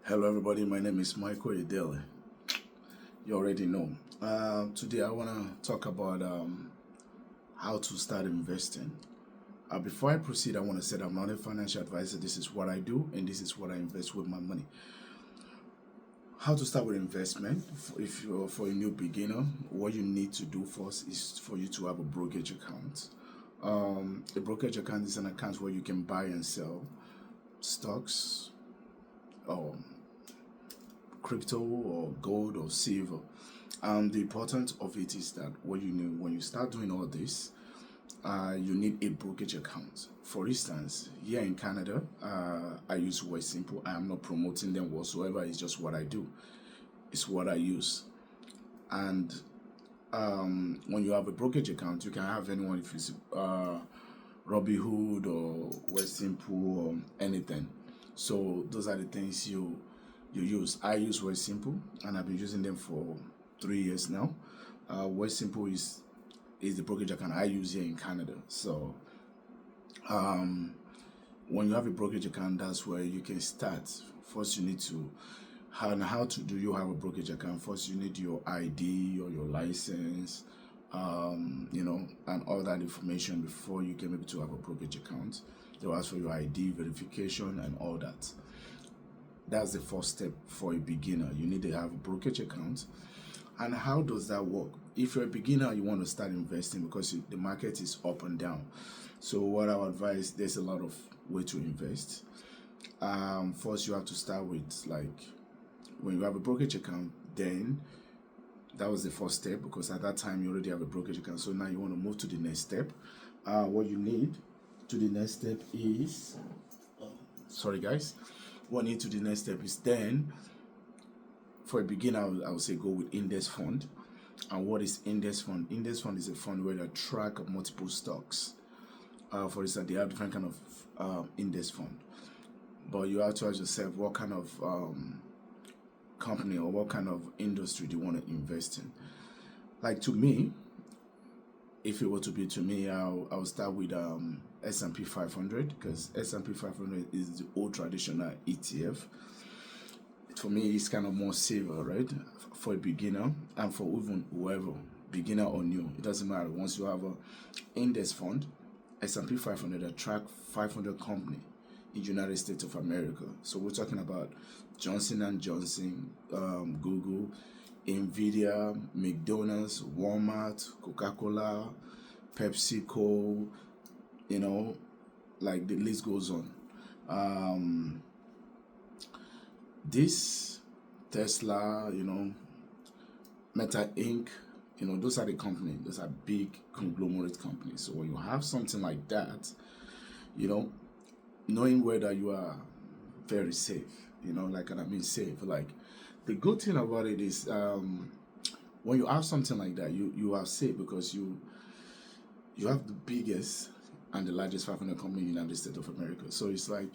Hello, everybody. My name is Michael Idele. You already know. Today, I want to talk about how to start investing. Before I proceed, I want to say that I'm not a financial advisor. This is what I do, and this is what I invest with my money. How to start with investment? If you're for a new beginner, what you need to do first is for you to have a brokerage account. A brokerage account is an account where you can buy and sell stocks, um, crypto or gold or silver. The importance of it is that what you need when you start doing all this, you need a brokerage account. For instance, here in Canada, I use West Simple. I am not promoting them whatsoever. It's just what I do. It's what I use. And when you have a brokerage account, you can have anyone if it's Robinhood or West Simple or anything. So those are the things you use. I use West Simple, and I've been using them for 3 years now. West Simple is the brokerage account I use here in Canada. So when you have a brokerage account, that's where you can start. First, you need to how to do you have a brokerage account? First, you need your ID or your license, and all that information before you can be able to have a brokerage account. They'll ask for your ID verification and all that. That's the first step for a beginner. You need to have a brokerage account. And how does that work? If you're a beginner, you want to start investing because the market is up and down. So what I would advise, there's a lot of way to invest. First, you have to start with, like, when you have a brokerage account, then that was the first step because at that time you already have a brokerage account. So now you want to move to the next step. What you need to the next step is, sorry guys, what you need to the next step is then, for a beginner, I would say go with index fund. And what is index fund? Index fund is a fund where you track multiple stocks. For instance, they have different kind of index fund, but you have to ask yourself what kind of company or what kind of industry do you want to invest in. Like, to me, if it were to be to me, I'll start with S&P 500 because S&P 500 is the old traditional ETF. For me, it's kind of more safer, right? For a beginner and for even whoever, beginner or new, it doesn't matter. Once you have a index fund, S&P 500 attract 500 company in United States of America. So we're talking about Johnson & Johnson, Google, Nvidia, McDonald's, Walmart, Coca-Cola, PepsiCo, like the list goes on. This Tesla, Meta Inc., those are the companies. Those are big conglomerate companies. So when you have something like that, knowing whether you are very safe, and I mean safe, like, the good thing about it is when you have something like that, you are safe because you have the biggest and the largest 500 company in the United States of America. So it's like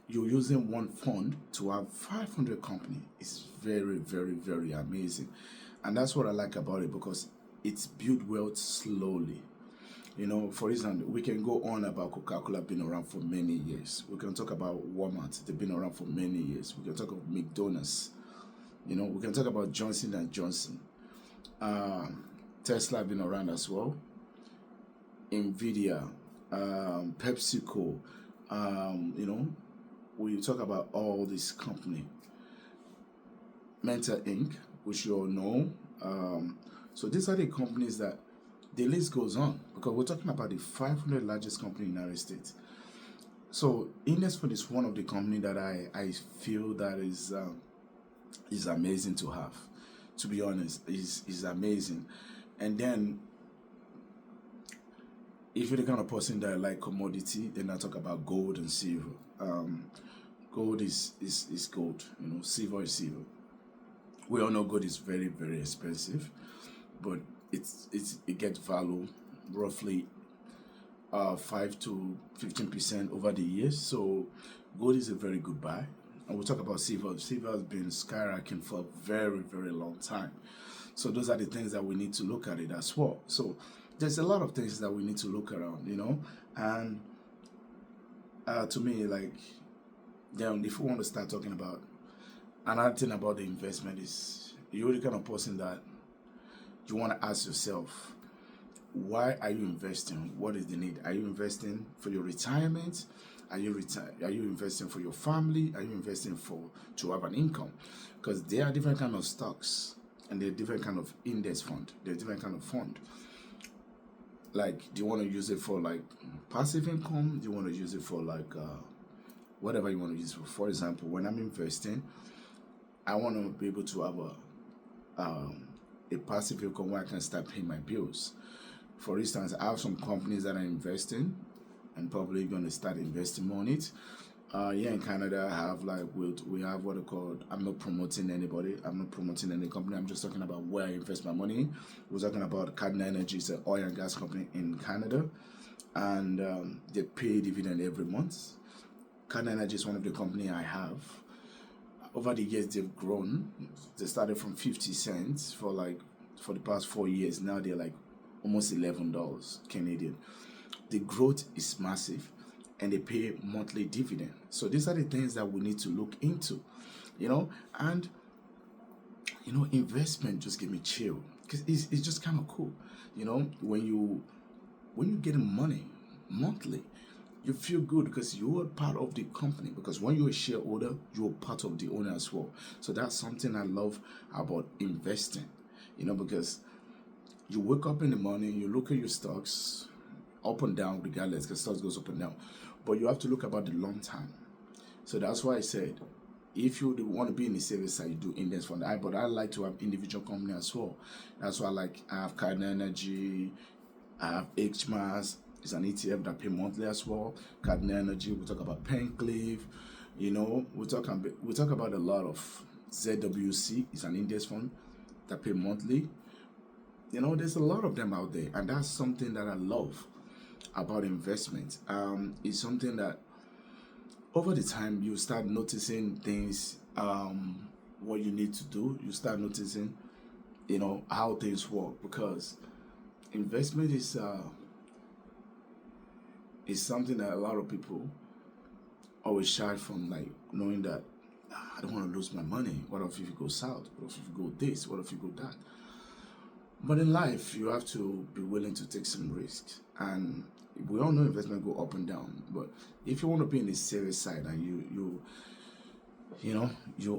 you're using one fund to have 500 company. It's very, very, very amazing. And that's what I like about it because it's built wealth slowly. For example, we can go on about Coca-Cola being around for many years. We can talk about Walmart. They've been around for many years. We can talk about McDonald's. We can talk about Johnson & Johnson. Tesla been around as well. Nvidia, PepsiCo, we talk about all this company. Meta Inc., which you all know. So these are the companies that the list goes on because we're talking about the 500 largest company in the United States. So index fund is one of the company that I feel that is amazing to have. To be honest, is amazing. And then if you're the kind of person that like commodity, then I talk about gold and silver. Gold is gold, silver is silver. We all know gold is very, very expensive, but it gets value roughly 5 to 15% over the years. So gold is a very good buy. And we'll talk about silver. Silver has been skyrocketing for a very, very long time. So those are the things that we need to look at it as well. So there's a lot of things that we need to look around, and to me, like, then if we want to start talking about Another thing about the investment is you're the kind of person that you want to ask yourself, why are you investing? What is the need? Are you investing for your retirement? Are you investing for your family? Are you investing for to have an income? Because there are different kind of stocks and there are different kind of index fund. There are different kind of fund. Like, do you want to use it for like passive income? Do you want to use it for like whatever you want to use it for? For example, when I'm investing, I want to be able to have a passive income where I can start paying my bills. For instance, I have some companies that I invest in and probably going to start investing more on it. Here in Canada, I have like we have what I call. I'm not promoting anybody. I'm not promoting any company. I'm just talking about where I invest my money. We're talking about Cardinal Energy, it's an oil and gas company in Canada, and they pay dividend every month. Cardinal Energy is one of the company I have. Over the years, they've grown. They started from 50 cents for the past 4 years. Now they're like almost $11 Canadian. The growth is massive, and they pay monthly dividend. So these are the things that we need to look into, and investment just give me chill because it's just kind of cool. When you get money monthly, you feel good because you are part of the company. Because when you're a shareholder, you're part of the owner as well. So that's something I love about investing, because you wake up in the morning, you look at your stocks up and down, regardless, because stocks goes up and down. But you have to look about the long time. So that's why I said, if you want to be in the service side, you do index fund. But I like to have individual company as well. That's why I have Cardinal Energy, I have HMAS. It's an ETF that pay monthly as well. Cardinal Energy. We talk about Penclave. We talk about a lot of ZWC. It's an index fund that pay monthly. There's a lot of them out there, and that's something that I love about investment. It's something that over the time you start noticing things, what you need to do. You start noticing, how things work, because investment is something that a lot of people always shy from, like knowing that I don't want to lose my money. What if you go south? What if you go this? What if you go that? But in life, you have to be willing to take some risks. And we all know investment go up and down. But if you want to be in the serious side and you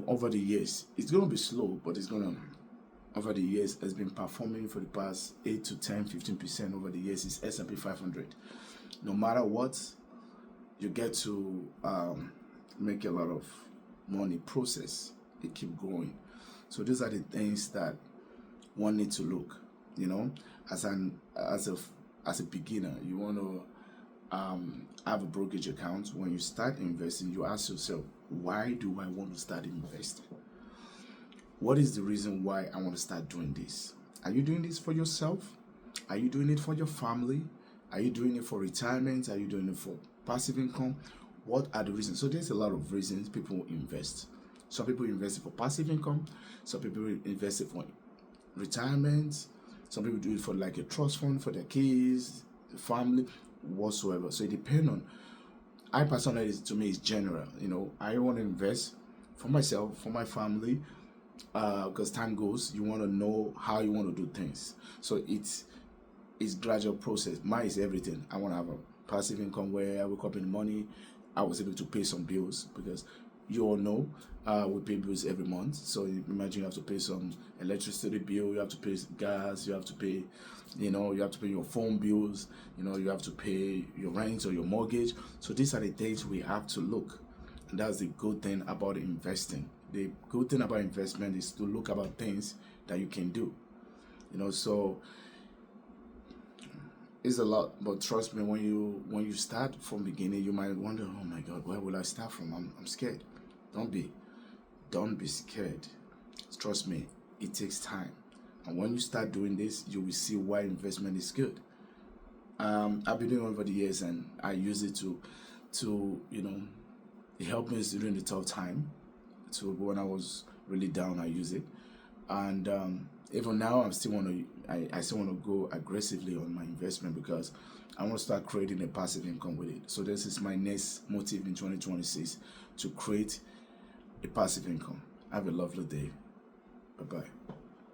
over the years, it's going to be slow, but it's going to, over the years, has been performing for the past 8 to 10, 15% over the years. It's S&P 500. No matter what, you get to make a lot of money process. It keep growing. So these are the things that one needs to look, as a beginner. You want to have a brokerage account. When you start investing, you ask yourself, why do I want to start investing? What is the reason why I want to start doing this? Are you doing this for yourself? Are you doing it for your family? Are you doing it for retirement? Are you doing it for passive income? What are the reasons? So there's a lot of reasons people invest. Some people invest it for passive income. Some people invest it for retirement. Some people do it for like a trust fund for their kids, the family, whatsoever. So it depends on. I personally, to me, is general. I want to invest for myself, for my family, because time goes. You want to know how you want to do things. So it's gradual process. Mine is everything. I want to have a passive income where I wake up in the morning, I was able to pay some bills, because you all know we pay bills every month. So imagine you have to pay some electricity bill, you have to pay gas, you have to pay, you have to pay your phone bills, you have to pay your rent or your mortgage. So these are the things we have to look. And that's the good thing about investing. The good thing about investment is to look about things that you can do. So it's a lot, but trust me, when you start from beginning, you might wonder, oh my God, where will I start from? I'm scared. Don't be scared. Trust me, it takes time. And when you start doing this, you will see why investment is good. I've been doing it over the years, and I use it to it helped me during the tough time. So when I was really down, I use it, and even now I still want to go aggressively on my investment, because I want to start creating a passive income with it. So this is my next motive in 2026, to create a passive income. Have a lovely day. Bye bye.